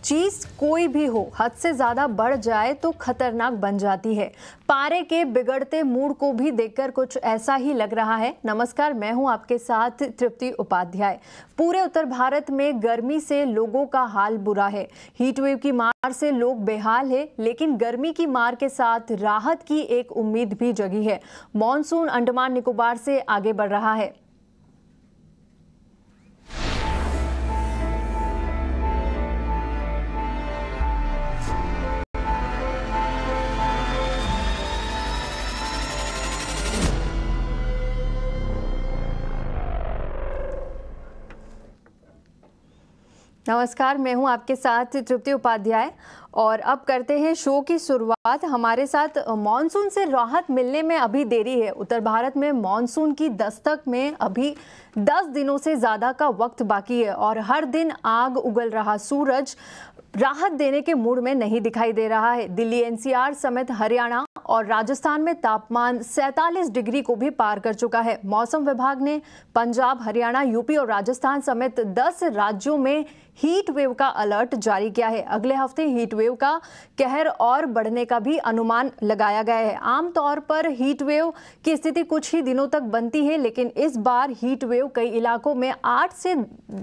चीज कोई भी हो, हद से ज्यादा बढ़ जाए तो खतरनाक बन जाती है। पारे के बिगड़ते मूड को भी देखकर कुछ ऐसा ही लग रहा है। नमस्कार, मैं हूं आपके साथ तृप्ति उपाध्याय। पूरे उत्तर भारत में गर्मी से लोगों का हाल बुरा है। हीट वेव की मार से लोग बेहाल है, लेकिन गर्मी की मार के साथ राहत की एक उम्मीद भी जगी है। मॉनसून अंडमान निकोबार से आगे बढ़ रहा है। नमस्कार, मैं हूं आपके साथ तृप्ति उपाध्याय और अब करते हैं शो की शुरुआत। हमारे साथ मॉनसून से राहत मिलने में अभी देरी है। उत्तर भारत में मॉनसून की दस्तक में अभी 10 दिनों से ज़्यादा का वक्त बाकी है और हर दिन आग उगल रहा सूरज राहत देने के मूड में नहीं दिखाई दे रहा है। दिल्ली एनसीआर समेत हरियाणा और राजस्थान में तापमान 47 डिग्री को भी पार कर चुका है। मौसम विभाग ने पंजाब, हरियाणा, यूपी और राजस्थान समेत 10 राज्यों में हीट वेव का अलर्ट जारी किया है। अगले हफ्ते हीट वेव का कहर और बढ़ने का भी अनुमान लगाया गया है। आमतौर पर हीट वेव की स्थिति कुछ ही दिनों तक बनती है, लेकिन इस बार हीट वेव कई इलाकों में 8 से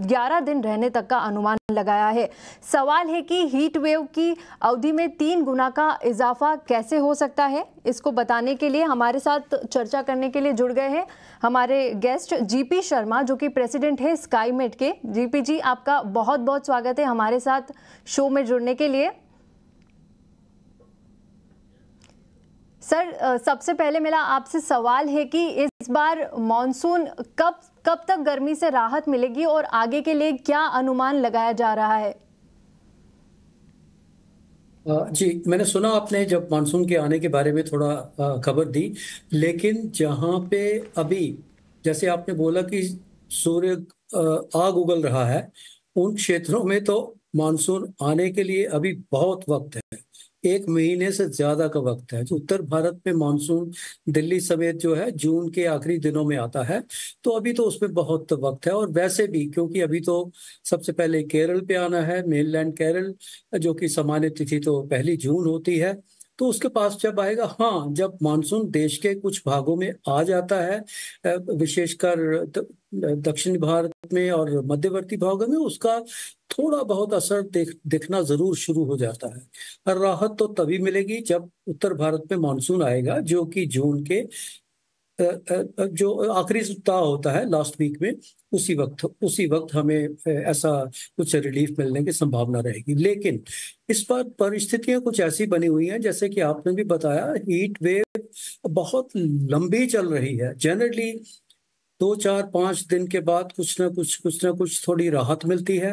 11 दिन रहने तक का अनुमान लगाया है। सवाल है कि हीट वेव की अवधि में 3 गुना का इजाफा कैसे हो सकता है। इसको बताने के लिए हमारे साथ चर्चा करने के लिए जुड़ गए हैं हमारे गेस्ट जीपी शर्मा, जो कि प्रेसिडेंट है स्काईमेट के। जीपी जी, आपका बहुत बहुत स्वागत है हमारे साथ शो में जुड़ने के लिए। सर, सबसे पहले मेरा आपसे सवाल है कि इस बार मॉनसून कब तक गर्मी से राहत मिलेगी और आगे के लिए क्या अनुमान लगाया जा रहा है? जी, मैंने सुना आपने जब मानसून के आने के बारे में थोड़ा खबर दी, लेकिन जहाँ पे अभी जैसे आपने बोला कि सूर्य आग उगल रहा है, उन क्षेत्रों में तो मानसून आने के लिए अभी बहुत वक्त है। 1 महीने से ज्यादा का वक्त है। जो उत्तर भारत में मानसून दिल्ली समेत जो है जून के आखिरी दिनों में आता है, तो अभी तो उसमें बहुत वक्त है। और वैसे भी क्योंकि अभी तो सबसे पहले केरल पे आना है, मेनलैंड केरल, जो कि सामान्य तिथि तो 1 जून होती है। तो उसके पास जब आएगा, हाँ, जब मानसून देश के कुछ भागों में आ जाता है, विशेषकर दक्षिण भारत में और मध्यवर्ती भागों में, उसका थोड़ा बहुत असर दिखना जरूर शुरू हो जाता है। और राहत तो तभी मिलेगी जब उत्तर भारत में मानसून आएगा, जो कि जून के जो आखिरी सप्ताह होता है, लास्ट वीक में, उसी वक्त हमें ऐसा कुछ रिलीफ मिलने की संभावना रहेगी। लेकिन इस बार परिस्थितियां कुछ ऐसी बनी हुई हैं, जैसे कि आपने भी बताया, हीट वेव बहुत लंबी चल रही है। जनरली 2, 4, 5 दिन के बाद कुछ ना कुछ थोड़ी राहत मिलती है।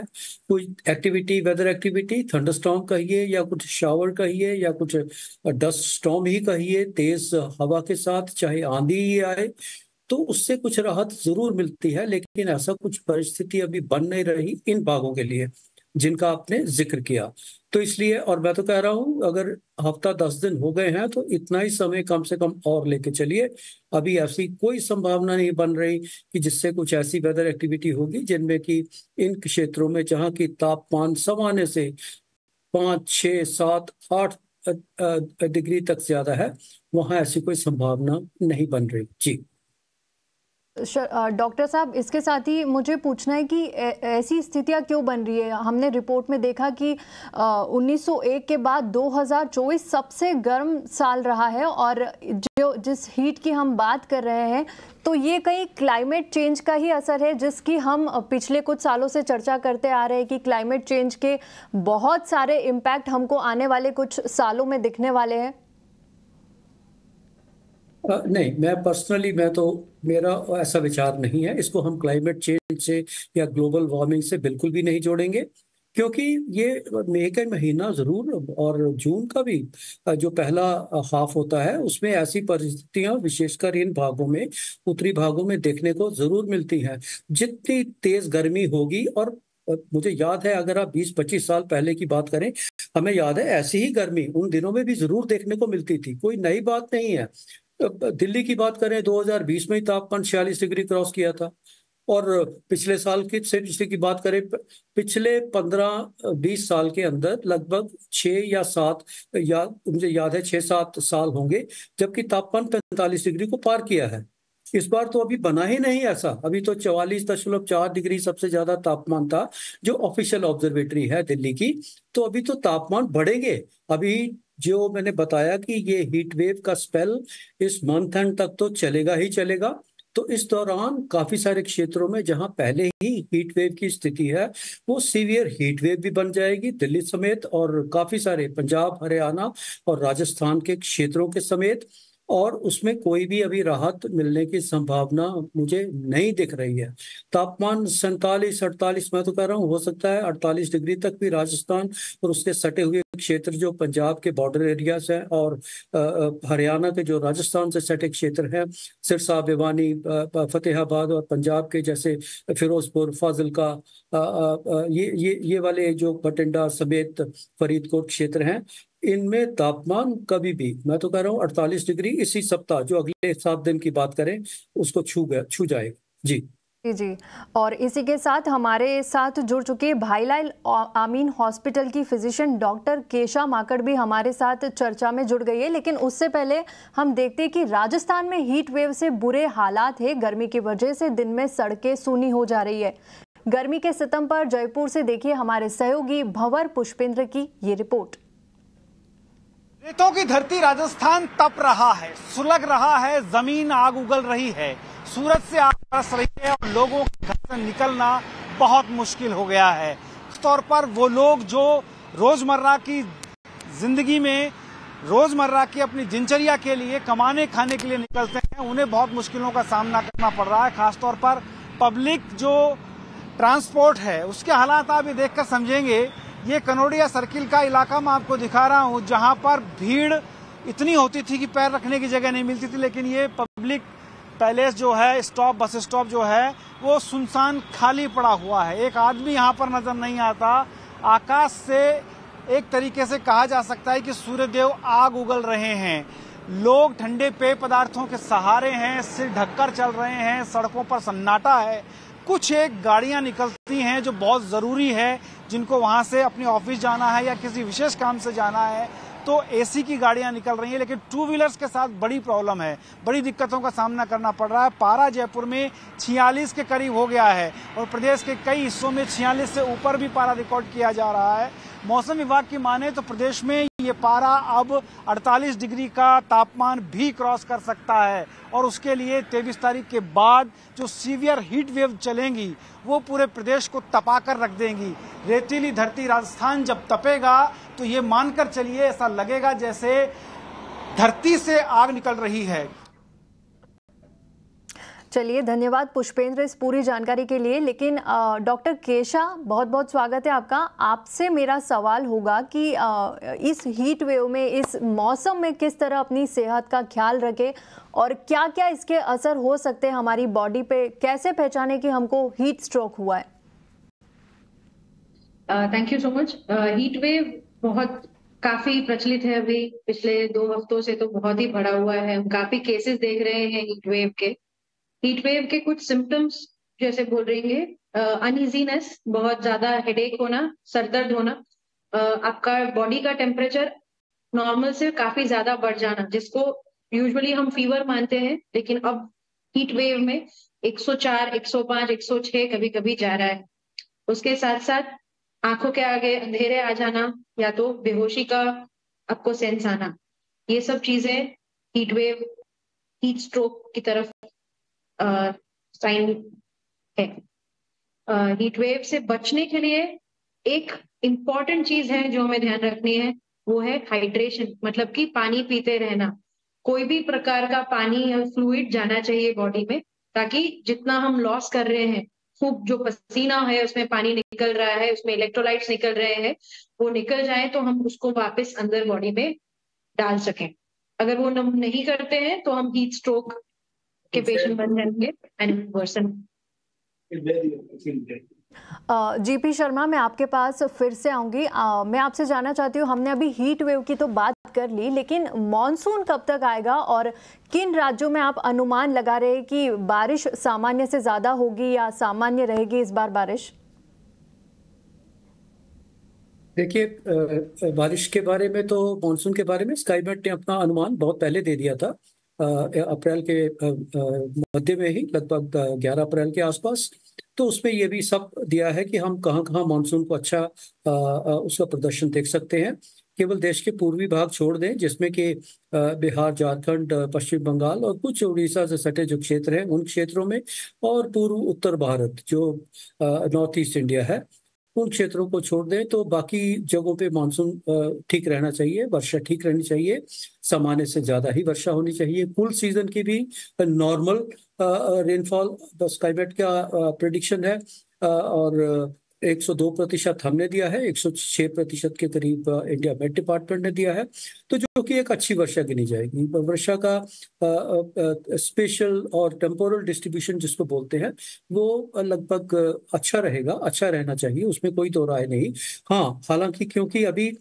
कोई एक्टिविटी, वेदर एक्टिविटी, थंडरस्टॉर्म कहिए या कुछ शावर कहिए या कुछ डस्ट स्टॉर्म ही कहिए, तेज हवा के साथ चाहे आंधी ही आए, तो उससे कुछ राहत जरूर मिलती है। लेकिन ऐसा कुछ परिस्थिति अभी बन नहीं रही इन भागों के लिए जिनका आपने जिक्र किया। तो इसलिए, और मैं तो कह रहा हूं, अगर हफ्ता 10 दिन हो गए हैं तो इतना ही समय कम से कम और लेके चलिए। अभी ऐसी कोई संभावना नहीं बन रही कि जिससे कुछ ऐसी वेदर एक्टिविटी होगी जिनमें कि इन क्षेत्रों में जहां की तापमान सामान्य से 5, 6, 7, 8 डिग्री तक ज्यादा है, वहां ऐसी कोई संभावना नहीं बन रही। जी डॉक्टर साहब, इसके साथ ही मुझे पूछना है कि ऐसी स्थितियां क्यों बन रही है। हमने रिपोर्ट में देखा कि 1901 के बाद 2024 सबसे गर्म साल रहा है और जिस हीट की हम बात कर रहे हैं, तो ये कहीं क्लाइमेट चेंज का ही असर है, जिसकी हम पिछले कुछ सालों से चर्चा करते आ रहे हैं कि क्लाइमेट चेंज के बहुत सारे इम्पैक्ट हमको आने वाले कुछ सालों में दिखने वाले हैं। नहीं, मेरा ऐसा विचार नहीं है। इसको हम क्लाइमेट चेंज से या ग्लोबल वार्मिंग से बिल्कुल भी नहीं जोड़ेंगे, क्योंकि ये मई का महीना जरूर, और जून का भी जो पहला हाफ होता है, उसमें ऐसी परिस्थितियां विशेषकर इन भागों में, उत्तरी भागों में देखने को जरूर मिलती हैं। जितनी तेज गर्मी होगी, और मुझे याद है, अगर आप 20-25 साल पहले की बात करें, हमें याद है ऐसी ही गर्मी उन दिनों में भी जरूर देखने को मिलती थी। कोई नई बात नहीं है। दिल्ली की बात करें, 2020 में ही तापमान 46 डिग्री क्रॉस किया था। और पिछले साल की से पिछले की बात करें, पिछले 15-20 साल के अंदर लगभग 6 या 7, या मुझे याद है 6-7 साल होंगे जबकि तापमान 45 डिग्री को पार किया है। इस बार तो अभी बना ही नहीं ऐसा। अभी तो 44.4 डिग्री सबसे ज्यादा तापमान था जो ऑफिशियल ऑब्जर्वेटरी है दिल्ली की। तो अभी तो तापमान बढ़ेंगे। अभी जो मैंने बताया कि ये हीट वेव का स्पेल इस मंथ एंड तक तो चलेगा ही चलेगा। तो इस दौरान काफी सारे क्षेत्रों में जहां पहले ही हीट वेव की स्थिति है, वो सीवियर हीट वेव भी बन जाएगी दिल्ली समेत, और काफी सारे पंजाब, हरियाणा और राजस्थान के क्षेत्रों के समेत। और उसमें कोई भी अभी राहत मिलने की संभावना मुझे नहीं दिख रही है। तापमान 47-48, मैं तो कह रहा हूँ हो सकता है 48 डिग्री तक भी राजस्थान और उसके सटे हुए क्षेत्र जो पंजाब के बॉर्डर एरियाज हैं, और हरियाणा के जो राजस्थान से सटे क्षेत्र हैं, सिरसा, भिवानी, फतेहाबाद और पंजाब के जैसे फिरोजपुर, फाजिलका, ये वाले जो बठिंडा समेत फरीदकोट क्षेत्र हैं, इनमें तापमान कभी भी, मैं तो कह रहा हूँ 48 डिग्री इसी सप्ताह जो अगले 7 दिन की बात करें उसको छू जाएगा। जी जी। और इसी के साथ हमारे साथ जुड़ चुके भाईलाल आमीन हॉस्पिटल की फिजिशियन डॉक्टर केशा माकड़ भी हमारे साथ चर्चा में जुड़ गई है। लेकिन उससे पहले हम देखते हैं कि राजस्थान में हीट वेव से बुरे हालात है। गर्मी की वजह से दिन में सड़कें सूनी हो जा रही है। गर्मी के सितम पर जयपुर से देखिए हमारे सहयोगी भंवर पुष्पेंद्र की ये रिपोर्ट। रेतों की धरती राजस्थान तप रहा है, सुलग रहा है, जमीन आग उगल रही है, सूरज से आग बरस रही है और लोगों के घर से निकलना बहुत मुश्किल हो गया है। खासतौर पर वो लोग जो रोजमर्रा की जिंदगी में, रोजमर्रा की अपनी दिनचर्या के लिए कमाने खाने के लिए निकलते हैं, उन्हें बहुत मुश्किलों का सामना करना पड़ रहा है। खासतौर पर पब्लिक जो ट्रांसपोर्ट है उसके हालात आप ये देखकर समझेंगे। ये कनोडिया सर्किल का इलाका मैं आपको दिखा रहा हूँ, जहां पर भीड़ इतनी होती थी कि पैर रखने की जगह नहीं मिलती थी। लेकिन ये पब्लिक पैलेस जो है, स्टॉप, बस स्टॉप जो है, वो सुनसान खाली पड़ा हुआ है। एक आदमी यहाँ पर नजर नहीं आता। आकाश से एक तरीके से कहा जा सकता है कि सूर्यदेव आग उगल रहे हैं। लोग ठंडे पेय पदार्थों के सहारे हैं, सिर ढककर चल रहे हैं, सड़कों पर सन्नाटा है। कुछ एक गाड़ियां निकलती हैं जो बहुत जरूरी है, जिनको वहां से अपने ऑफिस जाना है या किसी विशेष काम से जाना है, तो एसी की गाड़ियां निकल रही हैं। लेकिन टू व्हीलर्स के साथ बड़ी प्रॉब्लम है, बड़ी दिक्कतों का सामना करना पड़ रहा है। पारा जयपुर में 46 के करीब हो गया है और प्रदेश के कई हिस्सों में 46 से ऊपर भी पारा रिकॉर्ड किया जा रहा है। मौसम विभाग की माने तो प्रदेश में ये पारा अब 48 डिग्री का तापमान भी क्रॉस कर सकता है और उसके लिए 23 तारीख के बाद जो सीवियर हीट वेव चलेंगी वो पूरे प्रदेश को तपाकर रख देंगी। रेतीली धरती राजस्थान जब तपेगा तो ये मानकर चलिए, ऐसा लगेगा जैसे धरती से आग निकल रही है। चलिए, धन्यवाद पुष्पेंद्र इस पूरी जानकारी के लिए। लेकिन डॉक्टर केशा, बहुत बहुत स्वागत है आपका। आपसे मेरा सवाल होगा कि इस हीट वेव में, इस मौसम में किस तरह अपनी सेहत का ख्याल रखें और क्या क्या इसके असर हो सकते हैं हमारी बॉडी पे, कैसे पहचाने कि हमको हीट स्ट्रोक हुआ है? Thank you so much. Heat wave काफी प्रचलित है अभी, पिछले 2 हफ्तों से तो बहुत ही बढ़ा हुआ है। हम काफी केसेस देख रहे हैं हीट वेव के। हीट वेव के कुछ सिम्टम्स जैसे बोल रहेंगे, अनइजीनेस, बहुत ज्यादा हेडेक होना, सरदर्द होना, आपका बॉडी का टेम्परेचर नॉर्मल से काफी ज्यादा बढ़ जाना, जिसको यूजुअली हम फीवर मानते हैं, लेकिन अब हीट वेव में 104, 105, 106 कभी कभी जा रहा है। उसके साथ साथ आंखों के आगे अंधेरे आ जाना या तो बेहोशी का आपको सेंस आना, ये सब चीजें हीट वेव, हीट स्ट्रोक की तरफ साइन है। हीट वेव से बचने के लिए एक इम्पॉर्टेंट चीज है जो हमें ध्यान रखनी है, वो है हाइड्रेशन, मतलब कि पानी पीते रहना। कोई भी प्रकार का पानी या फ्लूइड जाना चाहिए बॉडी में, ताकि जितना हम लॉस कर रहे हैं, खूब जो पसीना है उसमें पानी निकल रहा है, उसमें इलेक्ट्रोलाइट्स निकल रहे हैं, वो निकल जाए तो हम उसको वापस अंदर बॉडी में डाल सकें। अगर वो नहीं करते हैं तो हम हीट स्ट्रोक के पेशेंट बन जाएंगे एंड वर्सन। जीपी शर्मा, मैं आपके पास फिर से आऊंगी। मैं आपसे जानना चाहती हूँ, हमने अभी हीट वेव की तो बात कर ली, लेकिन मॉनसून कब तक आएगा और किन राज्यों में आप अनुमान लगा रहे हैं कि बारिश सामान्य से ज़्यादा होगी या सामान्य रहेगी इस बार बारिश? देखिए, बारिश के बारे में तो मानसून के बारे में स्काईमेट ने अपना अनुमान बहुत पहले दे दिया था। अप्रैल के मध्य में ही, लगभग 11 अप्रैल के आसपास। तो उसमें ये भी सब दिया है कि हम कहाँ कहाँ मानसून को अच्छा उसका प्रदर्शन देख सकते हैं। केवल देश के पूर्वी भाग छोड़ दें, जिसमें कि बिहार, झारखंड, पश्चिम बंगाल और कुछ उड़ीसा से सटे जो क्षेत्र हैं उन क्षेत्रों में, और पूर्व उत्तर भारत जो नॉर्थ ईस्ट इंडिया है उन क्षेत्रों को छोड़ दें, तो बाकी जगहों पे मानसून ठीक रहना चाहिए, वर्षा ठीक रहनी चाहिए, सामान्य से ज्यादा ही वर्षा होनी चाहिए। कुल सीजन की भी नॉर्मल रेनफॉल स्काईमेट का प्रेडिक्शन है, और 102% हमने दिया है, 106% के करीब इंडिया मेट डिपार्टमेंट ने दिया है। तो जो कि एक अच्छी वर्षा गिनी जाएगी। वर्षा का स्पेशल और टेम्पोरल डिस्ट्रीब्यूशन जिसको बोलते हैं, वो लगभग अच्छा रहेगा, अच्छा रहना चाहिए, उसमें कोई दो राय नहीं। हाँ, हालांकि क्योंकि अभी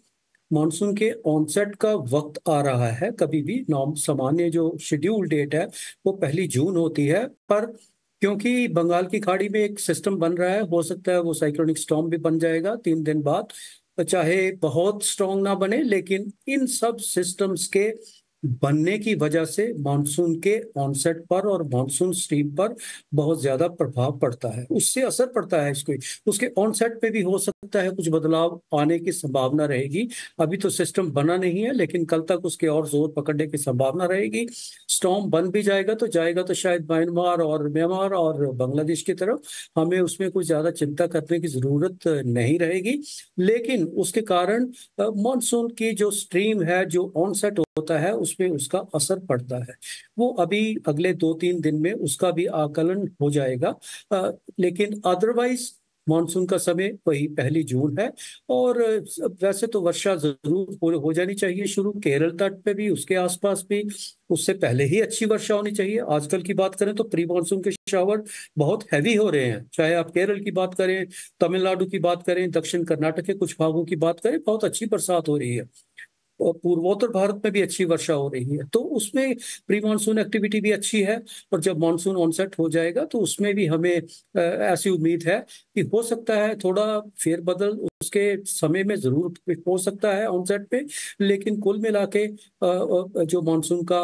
मॉनसून के ऑनसेट का वक्त आ रहा है, कभी भी नॉर्म सामान्य जो शेड्यूल डेट है वो 1 जून होती है, पर क्योंकि बंगाल की खाड़ी में एक सिस्टम बन रहा है, हो सकता है वो साइक्लोनिक स्टॉर्म भी बन जाएगा 3 दिन बाद। चाहे बहुत स्ट्रॉन्ग ना बने, लेकिन इन सब सिस्टम्स के बनने की वजह से मानसून के ऑनसेट पर और मानसून स्ट्रीम पर बहुत ज्यादा प्रभाव पड़ता है, उससे असर पड़ता है। इसको उसके ऑनसेट पे भी हो सकता है कुछ बदलाव आने की संभावना रहेगी। अभी तो सिस्टम बना नहीं है, लेकिन कल तक उसके और जोर पकड़ने की संभावना रहेगी। स्टॉर्म बन भी जाएगा तो शायद म्यांमार और बांग्लादेश की तरफ। हमें उसमें कुछ ज्यादा चिंता करने की जरूरत नहीं रहेगी, लेकिन उसके कारण मानसून की जो स्ट्रीम है, जो ऑनसेट होता है, उसमें उसका असर पड़ता है। वो अभी अगले 2-3 दिन में उसका भी आकलन हो जाएगा। लेकिन अदरवाइज मानसून का समय वही 1 जून है। और वैसे तो वर्षा जरूर हो जानी चाहिए शुरू, केरल तट पे भी, उसके आसपास भी उससे पहले ही अच्छी वर्षा होनी चाहिए। आजकल की बात करें तो प्री मानसून के शावर बहुत हैवी हो रहे हैं, चाहे आप केरल की बात करें, तमिलनाडु की बात करें, दक्षिण कर्नाटक के कुछ भागों की बात करें, बहुत अच्छी बरसात हो रही है। और पूर्वोत्तर भारत में भी अच्छी वर्षा हो रही है, तो उसमें प्री मानसून एक्टिविटी भी अच्छी है। और जब मानसून ऑनसेट हो जाएगा तो उसमें भी हमें ऐसी उम्मीद है कि हो सकता है थोड़ा फेरबदल उसके समय में जरूर हो सकता है ऑनसेट पे, लेकिन कुल मिला के जो मानसून का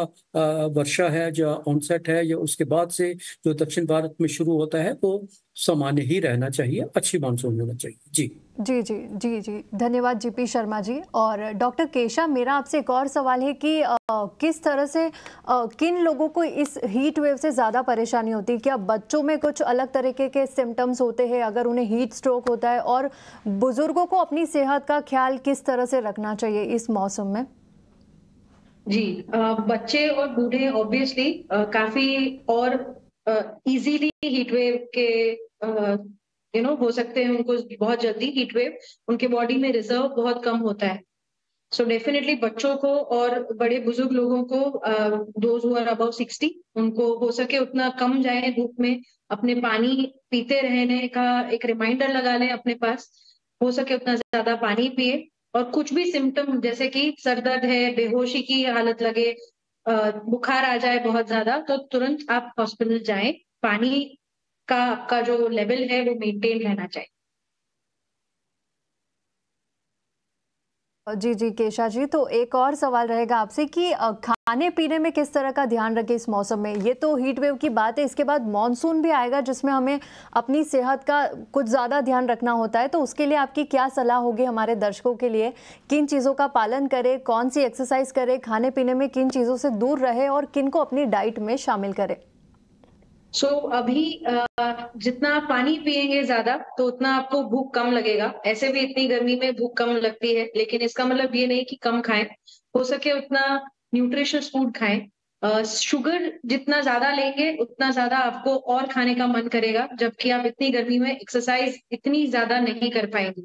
वर्षा है, जो ऑनसेट है, या उसके बाद से जो दक्षिण भारत में शुरू होता है, वो सामान्य ही रहना चाहिए, अच्छी मानसून होना चाहिए। जी जी जी जी जी, धन्यवाद जीपी शर्मा जी। और डॉक्टर केशा, मेरा आपसे एक और सवाल है कि किस तरह से किन लोगों को इस हीट वेव से ज़्यादा परेशानी होती है? क्या बच्चों में कुछ अलग तरीके के सिम्टम्स होते हैं अगर उन्हें हीट स्ट्रोक होता है? और बुजुर्गों को अपनी सेहत का ख्याल किस तरह से रखना चाहिए इस मौसम में? जी, बच्चे और बूढ़े ऑब्वियसली काफी और इजीली हीट वेव के हो सकते हैं, उनको बहुत जल्दी हीट वेव, उनके बॉडी में रिजर्व बहुत कम होता है। सो डेफिनेटली बच्चों को और बड़े बुजुर्ग लोगों को, दोज हु आर अबव 60, उनको हो सके उतना कम जाए धूप में, अपने पानी पीते रहने का एक रिमाइंडर लगा लें अपने पास, हो सके उतना ज्यादा पानी पिए। और कुछ भी सिम्टम जैसे कि सर दर्द है, बेहोशी की हालत लगे, बुखार आ जाए बहुत ज्यादा, तो तुरंत आप हॉस्पिटल जाएं। पानी का आपका जो लेवल है वो मेंटेन रहना चाहिए। जी जी केशा जी, तो एक और सवाल रहेगा आपसे कि खाने पीने में किस तरह का ध्यान रखें इस मौसम में? ये तो हीट वेव की बात है, इसके बाद मॉनसून भी आएगा जिसमें हमें अपनी सेहत का कुछ ज़्यादा ध्यान रखना होता है। तो उसके लिए आपकी क्या सलाह होगी हमारे दर्शकों के लिए? किन चीज़ों का पालन करें, कौन सी एक्सरसाइज करें, खाने पीने में किन चीज़ों से दूर रहे और किन को अपनी डाइट में शामिल करें? अभी जितना आप पानी पिएंगे ज्यादा, तो उतना आपको भूख कम लगेगा। ऐसे भी इतनी गर्मी में भूख कम लगती है, लेकिन इसका मतलब ये नहीं कि कम खाएं। हो सके उतना न्यूट्रिशियस फूड खाएं। शुगर जितना ज्यादा लेंगे उतना ज्यादा आपको और खाने का मन करेगा, जबकि आप इतनी गर्मी में एक्सरसाइज इतनी ज्यादा नहीं कर पाएंगे।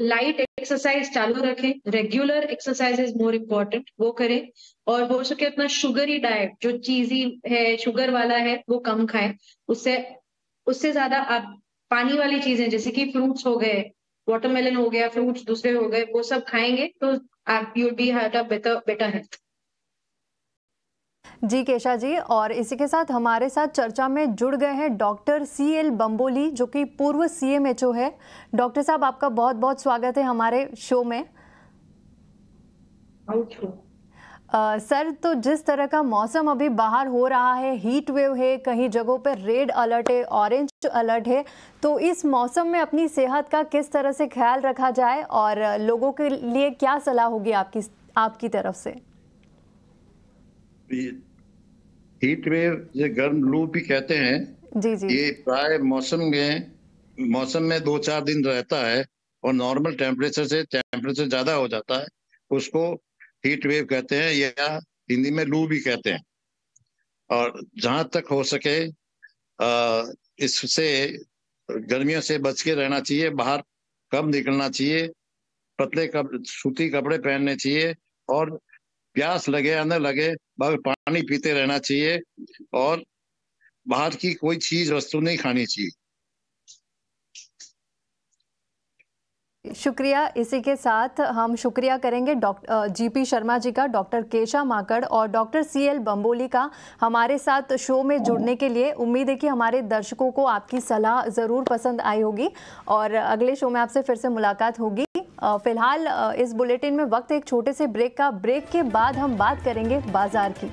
लाइट एक्सरसाइज चालू रखें, regular exercise is more important, वो करें। और हो सके उतना शुगरी डाइट, जो चीजी है, शुगर वाला है, वो कम खाएं। उससे उससे ज्यादा आप पानी वाली चीजें जैसे कि फ्रूट्स हो गए, वाटरमेलन हो गया, फ्रूट्स दूसरे हो गए, वो सब खाएंगे तो आप you be have a better health. जी केशा जी, और इसी के साथ हमारे साथ चर्चा में जुड़ गए हैं डॉक्टर CL बंबोली, जो कि पूर्व CMHO है। डॉक्टर साहब, आपका बहुत बहुत स्वागत है हमारे शो में। सर, तो जिस तरह का मौसम अभी बाहर हो रहा है, हीट वेव है, कई जगहों पर रेड अलर्ट है, ऑरेंज अलर्ट है, तो इस मौसम में अपनी सेहत का किस तरह से ख्याल रखा जाए और लोगों के लिए क्या सलाह होगी आपकी तरफ से? हीट वेव, ये गर्म लू भी कहते हैं। जी जी। ये प्राय मौसम में 2-4 दिन रहता है और नॉर्मल टेम्परेचर से टेम्परेचर ज्यादा हो जाता है, उसको हीट वेव कहते हैं, या हिंदी में लू भी कहते हैं। और जहां तक हो सके इससे गर्मियों से बच के रहना चाहिए, बाहर कम निकलना चाहिए, पतले सूती कपड़े पहनने चाहिए, और प्यास लगे या न लगे बस पानी पीते रहना चाहिए, और बाहर की कोई चीज वस्तु नहीं खानी चाहिए। शुक्रिया। इसी के साथ हम शुक्रिया करेंगे डॉक्टर GP शर्मा जी का, डॉक्टर केशा माकड़ और डॉक्टर CL बंबोली का हमारे साथ शो में जुड़ने के लिए। उम्मीद है कि हमारे दर्शकों को आपकी सलाह ज़रूर पसंद आई होगी और अगले शो में आपसे फिर से मुलाकात होगी। फिलहाल इस बुलेटिन में वक्त एक छोटे से ब्रेक का। ब्रेक के बाद हम बात करेंगे बाजार की।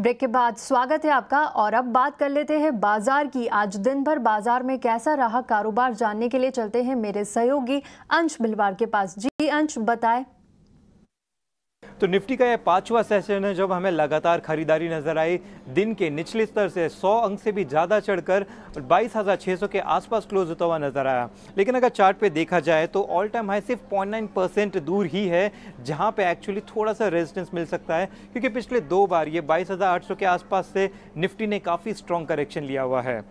ब्रेक के बाद स्वागत है आपका, और अब बात कर लेते हैं बाजार की। आज दिन भर बाजार में कैसा रहा कारोबार, जानने के लिए चलते हैं मेरे सहयोगी अंश बिलवार के पास। जी अंश, बताएं। तो निफ्टी का यह 5वां सेशन है जब हमें लगातार खरीदारी नजर आई। दिन के निचले स्तर से 100 अंक से भी ज़्यादा चढ़कर 22,600 के आसपास क्लोज होता हुआ नजर आया। लेकिन अगर चार्ट पे देखा जाए तो ऑल टाइम हाई सिर्फ 0.9% दूर ही है, जहां पे एक्चुअली थोड़ा सा रेजिस्टेंस मिल सकता है, क्योंकि पिछले 2 बार ये 22,800 के आसपास से निफ्टी ने काफ़ी स्ट्रॉन्ग करेक्शन लिया हुआ है।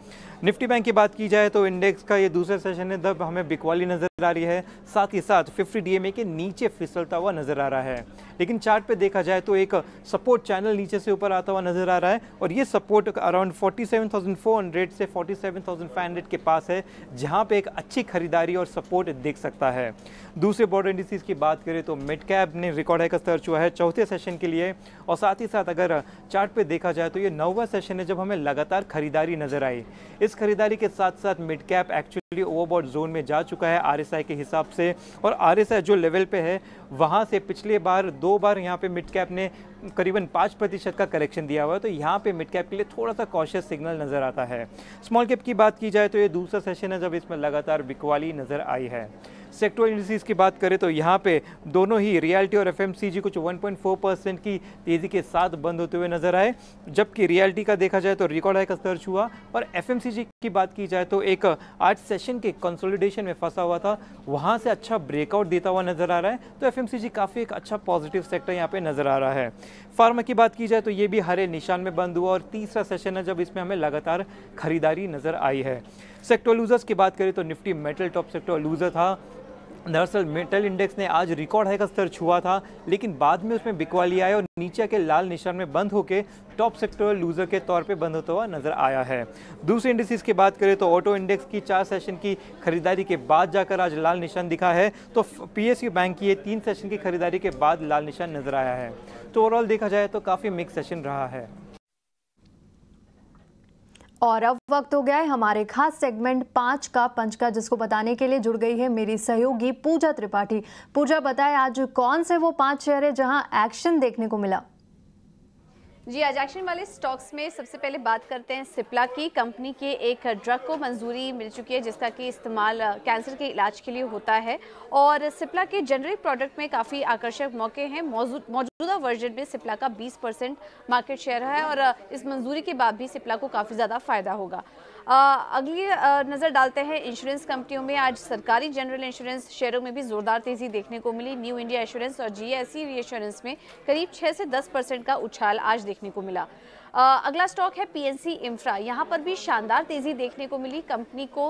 निफ्टी बैंक की बात की जाए तो इंडेक्स का ये दूसरा सेशन है जब हमें बिकवाली नजर आ रही है, साथ ही साथ 50 DMA के नीचे फिसलता हुआ नजर आ रहा है। लेकिन चार्ट पे देखा जाए तो एक सपोर्ट चैनल नीचे से ऊपर आता हुआ नजर आ रहा है, और ये सपोर्ट अराउंड 47,400 से 47,500 के पास है, जहां पे एक अच्छी खरीदारी और सपोर्ट दिख सकता है। दूसरे बॉर्डर इंडिसेस की बात करें तो मिड कैप ने रिकॉर्ड हाई का स्तर छुआ है चौथे सेशन के लिए, और साथ ही साथ अगर चार्ट पे देखा जाए तो ये 9वां सेशन है जब हमें लगातार खरीदारी नजर आई। इस खरीदारी के साथ साथ mid cap actually overbought zone में जा चुका है RSI के हिसाब से, और RSI जो लेवल पे है वहां से पिछले बार 2 बार यहाँ पे मिड कैप ने करीबन 5% का करेक्शन दिया हुआ है, तो यहाँ पे मिड कैप के लिए थोड़ा सा कॉशियस सिग्नल नजर आता है। स्मॉल कैप की बात की जाए तो ये दूसरा सेशन है जब इसमें लगातार बिकवाली नजर आई है। सेक्टर इंडिसेस की बात करें तो यहाँ पे दोनों ही रियल्टी और FMCG कुछ 1.4% की तेजी के साथ बंद होते हुए नजर आए, जबकि रियल्टी का देखा जाए तो रिकॉर्ड हाई का स्तर छुआ, और FMCG की बात की जाए तो एक आज सेशन के कंसोलिडेशन में फंसा हुआ था, वहां से अच्छा ब्रेकआउट देता हुआ नजर आ रहा है, तो FMCG काफी एक अच्छा पॉजिटिव सेक्टर यहाँ पे नजर आ रहा है। फार्मा की बात की जाए तो ये भी हरे निशान में बंद हुआ, और तीसरा सेशन है जब इसमें हमें लगातार खरीदारी नजर आई है। सेक्टर लूजर्स की बात करें तो Nifty metal top sector loser था। दरअसल मेटल इंडेक्स ने आज रिकॉर्ड हाई का स्तर छुआ था, लेकिन बाद में उसमें बिकवाली आया और नीचे के लाल निशान में बंद होकर टॉप सेक्टर लूजर के तौर पे बंद होता हुआ नजर आया है। दूसरे इंडिसेस की बात करें तो ऑटो इंडेक्स की 4 सेशन की खरीदारी के बाद जाकर आज लाल निशान दिखा है, तो PSU बैंक की ये 3 सेशन की खरीदारी के बाद लाल निशान नजर आया है। तो ओवरऑल देखा जाए तो काफी मिक्स सेशन रहा है। और अब वक्त हो गया है हमारे खास सेगमेंट 5 का पंच का, जिसको बताने के लिए जुड़ गई है मेरी सहयोगी पूजा त्रिपाठी। पूजा, बताएं आज कौन से वो 5 शेयर है जहां एक्शन देखने को मिला? जी, आज एक्शन वाले स्टॉक्स में सबसे पहले बात करते हैं सिप्ला की। कंपनी के एक ड्रग को मंजूरी मिल चुकी है जिसका कि इस्तेमाल कैंसर के इलाज के लिए होता है, और सिप्ला के जेनरिक प्रोडक्ट में काफ़ी आकर्षक मौके हैं। मौजूदा वर्जन में सिप्ला का 20% मार्केट शेयर है, और इस मंजूरी के बाद भी सिप्ला को काफ़ी ज़्यादा फायदा होगा। अगली नज़र डालते हैं इंश्योरेंस कंपनियों में। आज सरकारी जनरल इंश्योरेंस शेयरों में भी जोरदार तेजी देखने को मिली। न्यू इंडिया एश्योरेंस और GSE रीएश्योरेंस में करीब 6 से 10% का उछाल आज देखने को मिला। अगला स्टॉक है पीएनसी इंफ्रा। यहाँ पर भी शानदार तेजी देखने को मिली। कंपनी को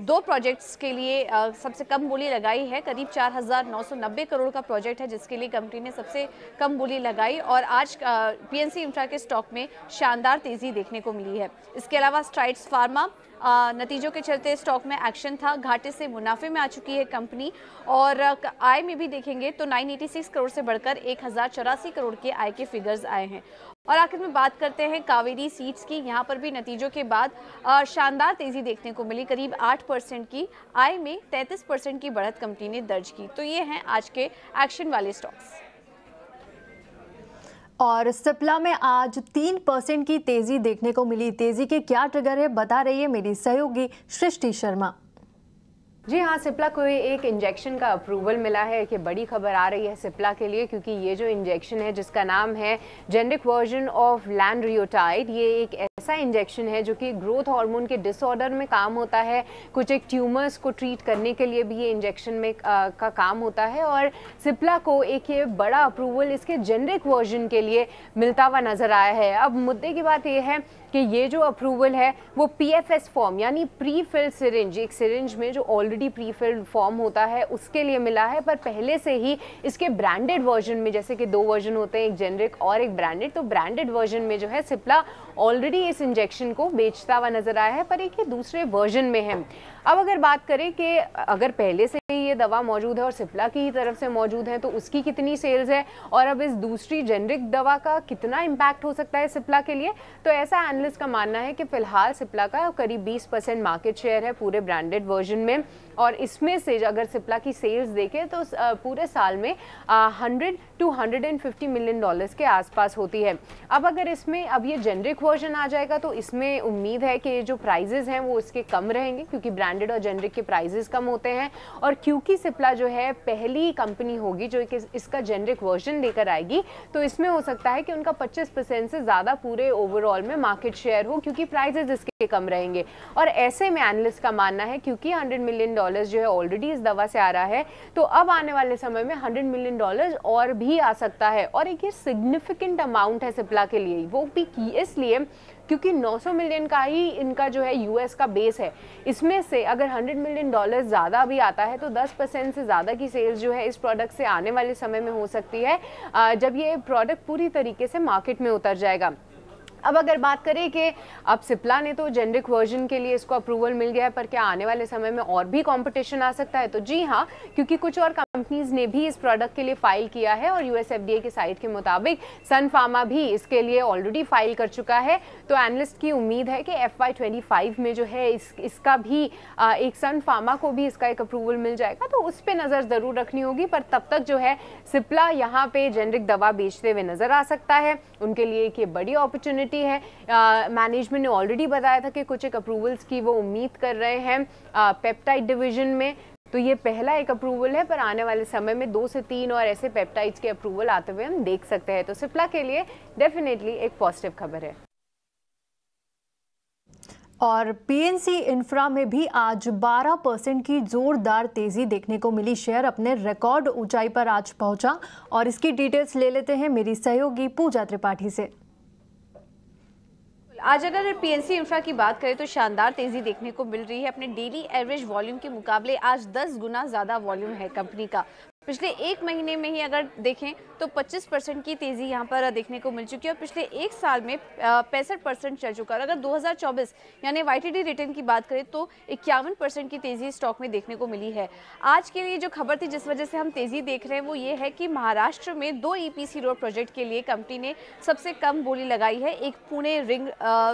2 प्रोजेक्ट्स के लिए सबसे कम बोली लगाई है। करीब 4,990 करोड़ का प्रोजेक्ट है जिसके लिए कंपनी ने सबसे कम बोली लगाई और आज पीएनसी इंफ्रा के स्टॉक में शानदार तेजी देखने को मिली है। इसके अलावा स्ट्राइड्स फार्मा नतीजों के चलते स्टॉक में एक्शन था, घाटे से मुनाफे में आ चुकी है कंपनी और आय में भी देखेंगे तो 986 करोड़ से बढ़कर 1,084 करोड़ के आय के फिगर्स आए हैं। और आखिर में बात करते हैं कावेरी सीड्स की। यहाँ पर भी नतीजों के बाद शानदार तेजी देखने को मिली। करीब 8% की आय में 33% की बढ़त कंपनी ने दर्ज की। तो ये हैं आज के एक्शन वाले स्टॉक्स। और सिप्ला में आज 3% की तेजी देखने को मिली। तेजी के क्या ट्रिगर है बता रही है मेरी सहयोगी सृष्टि शर्मा। जी हाँ, सिप्ला को एक इंजेक्शन का अप्रूवल मिला है कि बड़ी खबर आ रही है सिप्ला के लिए, क्योंकि ये जो इंजेक्शन है जिसका नाम है जेनेरिक वर्जन ऑफ लैंड्रियोटाइड, ये एक ऐसा इंजेक्शन है जो कि ग्रोथ हार्मोन के डिसऑर्डर में काम होता है। कुछ एक ट्यूमर्स को ट्रीट करने के लिए भी ये इंजेक्शन में का काम होता है और सिप्ला को एक ये बड़ा अप्रूवल इसके जेनेरिक वर्जन के लिए मिलता हुआ नजर आया है। अब मुद्दे की बात ये है कि ये जो अप्रूवल है वो पीएफएस फॉर्म यानी प्री फिल्ड सिरिंज, एक सिरिंज में जो ऑलरेडी प्री फिल्ड फॉर्म होता है उसके लिए मिला है, पर पहले से ही इसके ब्रांडेड वर्जन में, जैसे कि 2 वर्जन होते हैं, एक जेनरिक और एक ब्रांडेड, तो ब्रांडेड वर्जन में जो है सिप्ला ऑलरेडी इस इंजेक्शन को बेचता हुआ नजर आया है, पर एक ये दूसरे वर्जन में है। अब अगर बात करें कि अगर पहले से ही ये दवा मौजूद है और सिप्ला की ही तरफ से मौजूद है तो उसकी कितनी सेल्स है और अब इस दूसरी जेनरिक दवा का कितना इम्पैक्ट हो सकता है सिप्ला के लिए, तो ऐसा एनालिस्ट का मानना है कि फिलहाल सिप्ला का करीब 20% मार्केट शेयर है पूरे ब्रांडेड वर्जन में और इसमें से अगर सिप्ला की सेल्स देखें तो पूरे साल में 100 to 150 मिलियन डॉलर्स के आसपास होती है। अब अगर इसमें अब ये जेनरिक वर्जन आ जाएगा तो इसमें उम्मीद है कि जो प्राइजेस हैं वो इसके कम रहेंगे, क्योंकि ब्रांडेड और जेनरिक के प्राइजेस कम होते हैं और क्योंकि सिप्ला जो है पहली कंपनी होगी जो इसका जेनरिक वर्जन लेकर आएगी, तो इसमें हो सकता है कि उनका 25% से ज़्यादा पूरे ओवरऑल में मार्केट शेयर हो, क्योंकि प्राइजेस इसके कम रहेंगे। और ऐसे में एनालिस्ट का मानना है क्योंकि 100 मिलियन डॉलर्स जो है ऑलरेडी इस दवा से आ रहा है, तो अब आने वाले समय में 100 मिलियन डॉलर्स और भी आ सकता है और एक ये सिग्निफिकेंट अमाउंट है सिप्ला के लिए, वो भी इसलिए क्योंकि 900 मिलियन का ही इनका जो है यूएस का बेस है। इसमें से अगर 100 मिलियन डॉलर ज़्यादा भी आता है तो 10% से ज़्यादा की सेल्स जो है इस प्रोडक्ट से आने वाले समय में हो सकती है जब ये प्रोडक्ट पूरी तरीके से मार्केट में उतर जाएगा। अब अगर बात करें कि अब सिप्ला ने तो जेनरिक वर्जन के लिए इसको अप्रूवल मिल गया है, पर क्या आने वाले समय में और भी कंपटीशन आ सकता है? तो जी हाँ, क्योंकि कुछ और कंपनीज ने भी इस प्रोडक्ट के लिए फाइल किया है और यूएस एफडीए की साइट के मुताबिक सन फार्मा भी इसके लिए ऑलरेडी फाइल कर चुका है। तो एनालिस्ट की उम्मीद है कि FY25 में जो है इसका भी एक सन फार्मा को भी इसका एक अप्रूवल मिल जाएगा, तो उस पर नज़र ज़रूर रखनी होगी। पर तब तक जो है सिप्ला यहाँ पे जेनरिक दवा बेचते हुए नज़र आ सकता है, उनके लिए एक ये बड़ी अपॉर्चुनिटी है। मैनेजमेंट ने ऑलरेडी बताया था कि कुछ एक अप्रूवल्स की वो उम्मीद कर रहे हैं पेप्टाइड डिवीजन में, तो ये पहला एक अप्रूवल है, पर आने वाले समय में 2 से 3 और ऐसे पेप्टाइड्स के अप्रूवल आते हुए हम देख सकते हैं। तो सिप्ला के लिए डेफिनेटली एक पॉजिटिव खबर है। और पीएनसी इंफ्रा में भी आज 12% की जोरदार तेजी देखने को मिली। शेयर अपने रिकॉर्ड ऊंचाई पर आज पहुंचा और इसकी डिटेल्स ले लेते हैं मेरी सहयोगी पूजा त्रिपाठी से। आज अगर पीएनसी इंफ्रा की बात करें तो शानदार तेजी देखने को मिल रही है। अपने डेली एवरेज वॉल्यूम के मुकाबले आज 10 गुना ज़्यादा वॉल्यूम है कंपनी का। पिछले 1 महीने में ही अगर देखें तो 25% की तेज़ी यहाँ पर देखने को मिल चुकी है और पिछले 1 साल में 65% चल चुका है। और अगर 2024 यानी वाईटीडी रिटर्न की बात करें तो 51% की तेज़ी स्टॉक में देखने को मिली है। आज के लिए जो खबर थी जिस वजह से हम तेज़ी देख रहे हैं वो ये है कि महाराष्ट्र में 2 EPC रोड प्रोजेक्ट के लिए कंपनी ने सबसे कम बोली लगाई है। एक पुणे रिंग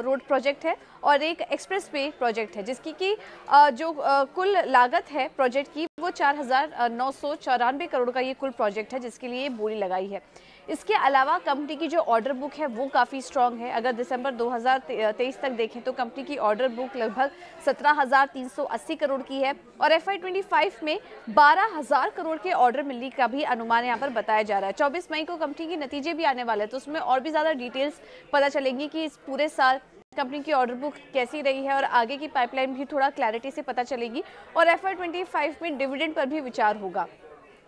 रोड प्रोजेक्ट है और एक एक्सप्रेस वे प्रोजेक्ट है, जिसकी की जो कुल लागत है प्रोजेक्ट की वो 4,994 करोड़ का ये कुल प्रोजेक्ट है, जिसके लिए बोली लगाई है। इसके अलावा कंपनी की जो ऑर्डर बुक है वो काफ़ी स्ट्रॉन्ग है। अगर दिसंबर 2023 तक देखें तो कंपनी की ऑर्डर बुक लगभग 17,380 करोड़ की है और FY25 में 12,000 करोड़ के ऑर्डर मिलने का भी अनुमान यहाँ पर बताया जा रहा है। 24 मई को कंपनी के नतीजे भी आने वाले हैं, तो उसमें और भी ज़्यादा डिटेल्स पता चलेंगी कि इस पूरे साल कंपनी की ऑर्डर बुक कैसी रही है और आगे की पाइपलाइन भी थोड़ा क्लैरिटी से पता चलेगी। और FY25 में डिविडेंड पर भी विचार होगा।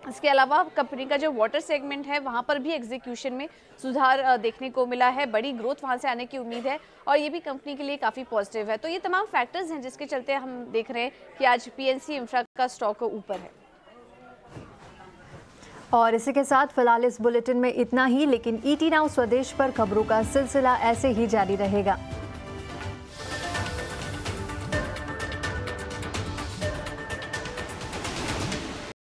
इसके अलावा कंपनी का जो वाटर सेगमेंट है वहां पर भी एग्जीक्यूशन में सुधार देखने को मिला है, बड़ी ग्रोथ वहां से आने की उम्मीद है और ये भी कंपनी के लिए काफ़ी पॉजिटिव है। तो ये तमाम फैक्टर्स हैं जिसके चलते हम देख रहे हैं कि आज पीएनसी इंफ्रा का स्टॉक ऊपर है। और इसी के साथ फिलहाल इस बुलेटिन में इतना ही, लेकिन ईटी नाउ स्वदेश पर खबरों का सिलसिला ऐसे ही जारी रहेगा।